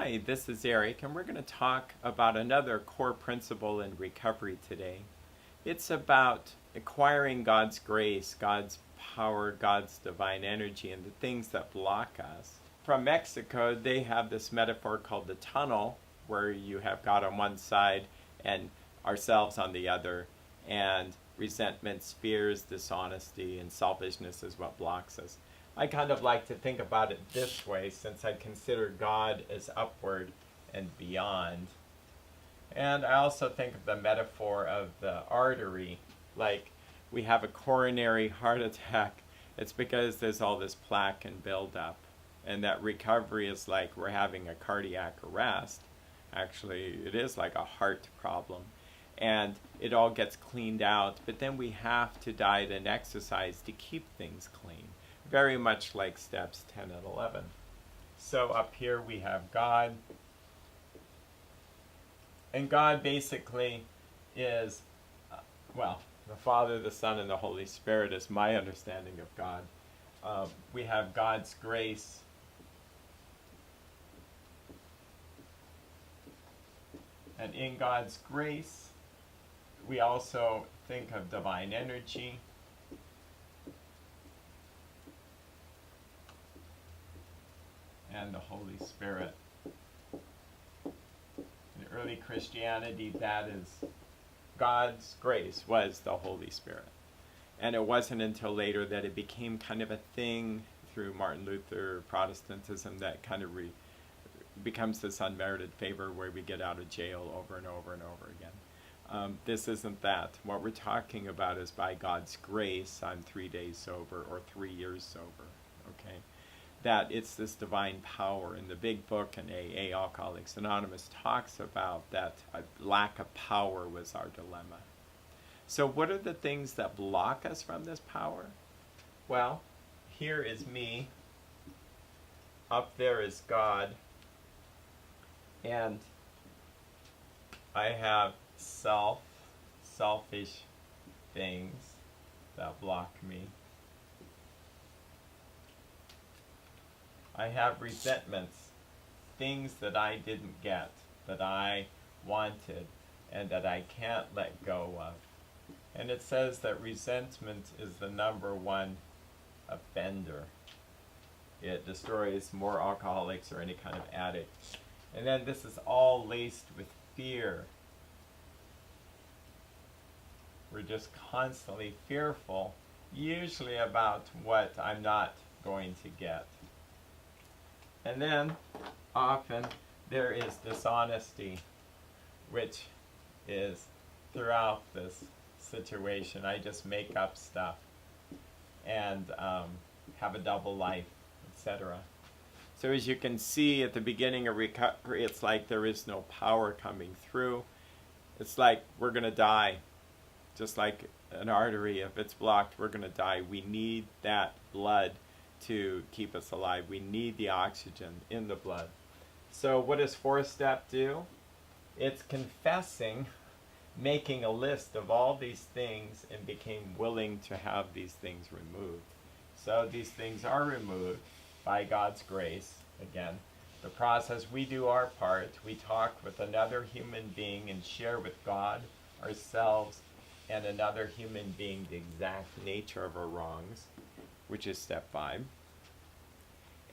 Hi, this is Eric, and we're going to talk about another core principle in recovery today. It's about acquiring God's grace, God's power, God's divine energy, and the things that block us. From Mexico, they have this metaphor called the tunnel, where you have God on one side and ourselves on the other, and resentment, fears, dishonesty, and selfishness is what blocks us. I kind of like to think about it this way, since I consider God as upward and beyond. And I also think of the metaphor of the artery, like we have a coronary heart attack. It's because there's all this plaque and buildup. And that recovery is like we're having a cardiac arrest. Actually, it is like a heart problem. And it all gets cleaned out, but then we have to diet and exercise to keep things clean. Very much like steps 10 and 11. So up here we have God. And God basically is, the Father, the Son, and the Holy Spirit is my understanding of God. We have God's grace. And in God's grace, we also think of divine energy. And the Holy Spirit. In early Christianity, that is God's grace was the Holy Spirit. And it wasn't until later that it became kind of a thing through Martin Luther, Protestantism, that kind of becomes this unmerited favor where we get out of jail over and over and over again. This isn't that. What we're talking about is by God's grace, I'm 3 days sober or 3 years sober. Okay? That it's this divine power. In the big book in AA, Alcoholics Anonymous, talks about that lack of power was our dilemma. So what are the things that block us from this power? Well, here is me. Up there is God. And I have selfish things that block me. I have resentments, things that I didn't get, that I wanted, and that I can't let go of. And it says that resentment is the number one offender. It destroys more alcoholics or any kind of addict. And then this is all laced with fear. We're just constantly fearful, usually about what I'm not going to get. And then, often, there is dishonesty, which is throughout this situation. I just make up stuff and have a double life, etc. So as you can see at the beginning of recovery, it's like there is no power coming through. It's like we're going to die. Just like an artery, if it's blocked, we're going to die. We need that blood to keep us alive. We need the oxygen in the blood. So what does 4-step do? It's confessing, making a list of all these things, and became willing to have these things removed. So these things are removed by God's grace. Again, the process, we do our part. We talk with another human being and share with God, ourselves, and another human being the exact nature of our wrongs, which is step 5.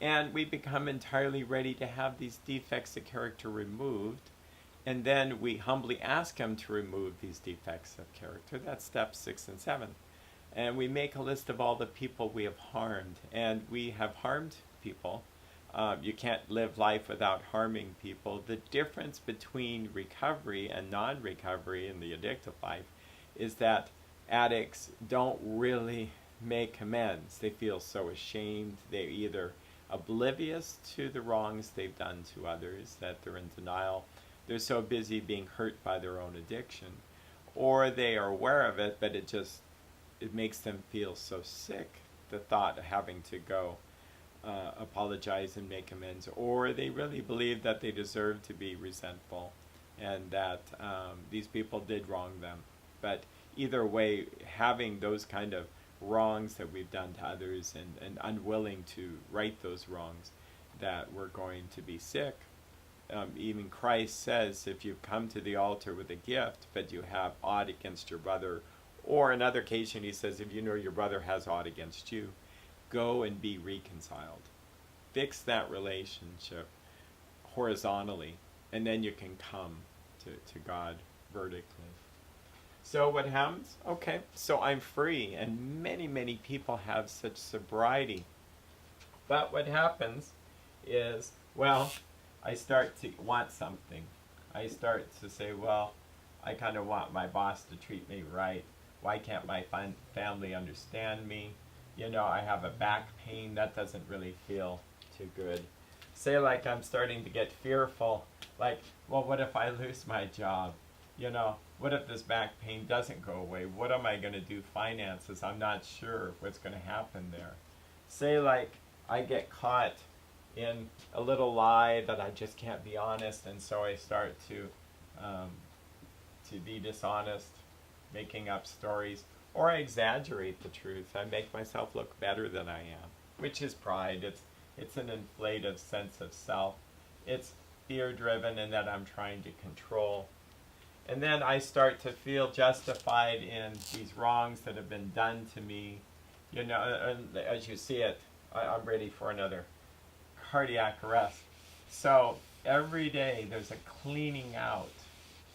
And we become entirely ready to have these defects of character removed. And then we humbly ask Him to remove these defects of character. That's steps 6 and 7. And we make a list of all the people we have harmed. And we have harmed people. You can't live life without harming people. The difference between recovery and non-recovery in the addictive life is that addicts don't really make amends. They feel so ashamed. They're either oblivious to the wrongs they've done to others, that they're in denial. They're so busy being hurt by their own addiction. Or they are aware of it, but it makes them feel so sick, the thought of having to go apologize and make amends. Or they really believe that they deserve to be resentful and that these people did wrong them. But either way, having those kind of wrongs that we've done to others and unwilling to right those wrongs, that we're going to be sick even Christ says, if you come to the altar with a gift, but you have aught against your brother, or another occasion he says, if you know your brother has aught against you, go and be reconciled. Fix that relationship horizontally, and then you can come to God vertically. So what happens? Okay, so I'm free, and many, many people have such sobriety. But what happens is, well, I start to want something. I start to say, well, I kind of want my boss to treat me right. Why can't my family understand me? You know, I have a back pain. That doesn't really feel too good. Say like I'm starting to get fearful, like, well, what if I lose my job? You know, what if this back pain doesn't go away? What am I going to do finances? I'm not sure what's going to happen there. Say like I get caught in a little lie that I just can't be honest, and so I start to be dishonest, making up stories, or I exaggerate the truth. I make myself look better than I am, which is pride. It's an inflated sense of self. It's fear-driven in that I'm trying to control. And then I start to feel justified in these wrongs that have been done to me. You know, and as you see it, I'm ready for another cardiac arrest. So every day there's a cleaning out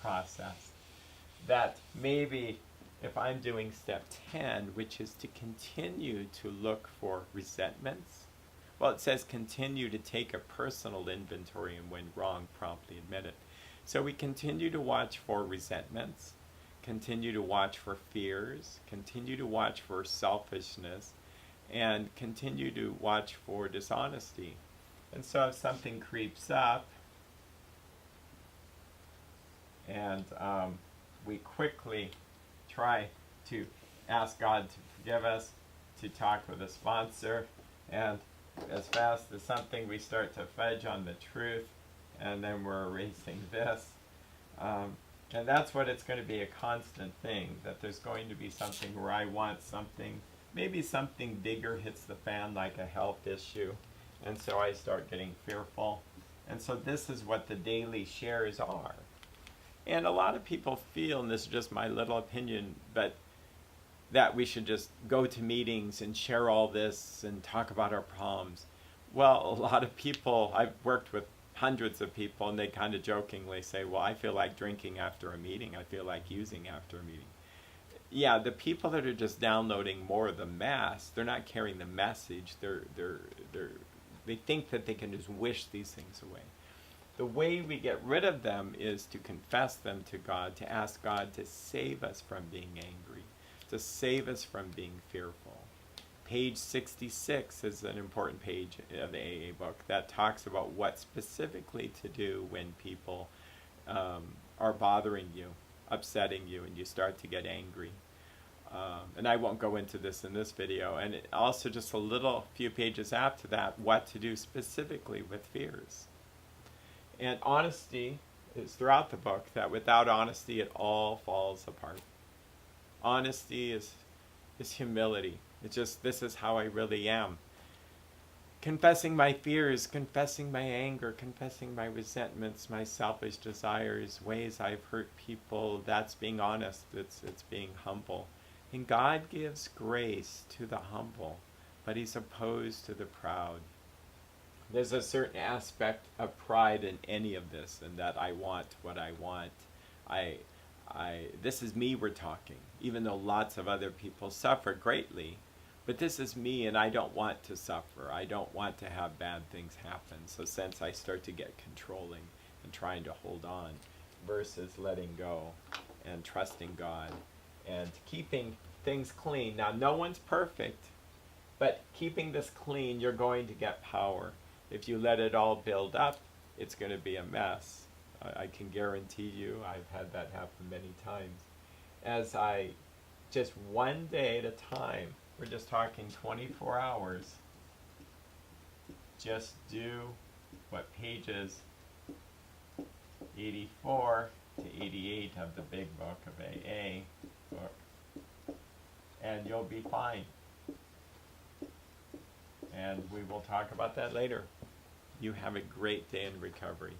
process that maybe if I'm doing step 10, which is to continue to look for resentments. Well, it says continue to take a personal inventory and when wrong, promptly admit it. So we continue to watch for resentments, continue to watch for fears, continue to watch for selfishness, and continue to watch for dishonesty. And so if something creeps up, and we quickly try to ask God to forgive us, to talk with a sponsor, and as fast as something we start to fudge on the truth, and then we're erasing this. And that's what it's going to be, a constant thing, that there's going to be something where I want something, maybe something bigger hits the fan like a health issue, and so I start getting fearful. And so this is what the daily shares are. And a lot of people feel, and this is just my little opinion, but that we should just go to meetings and share all this and talk about our problems. Well, a lot of people, I've worked with hundreds of people, and they kind of jokingly say, well, I feel like drinking after a meeting. I feel like using after a meeting. Yeah, the people that are just downloading more of the mass, they're not carrying the message. They think that they can just wish these things away. The way we get rid of them is to confess them to God, to ask God to save us from being angry, to save us from being fearful. Page 66 is an important page of the AA book that talks about what specifically to do when people are bothering you, upsetting you, and you start to get angry. And I won't go into this in this video. And also just a few pages after that, what to do specifically with fears. And honesty is throughout the book, that without honesty it all falls apart. Honesty is humility. It's just, this is how I really am. Confessing my fears, confessing my anger, confessing my resentments, my selfish desires, ways I've hurt people, that's being honest, it's being humble. And God gives grace to the humble, but He's opposed to the proud. There's a certain aspect of pride in any of this, and that I want what I want. This is me we're talking, even though lots of other people suffer greatly. But this is me, and I don't want to suffer. I don't want to have bad things happen. So since I start to get controlling and trying to hold on versus letting go and trusting God and keeping things clean. Now, no one's perfect, but keeping this clean, you're going to get power. If you let it all build up, it's going to be a mess. I can guarantee you, I've had that happen many times. As I, just one day at a time, we're just talking 24 hours, just do what pages 84 to 88 of the big book of AA book, and you'll be fine. And we will talk about that later. You have a great day in recovery.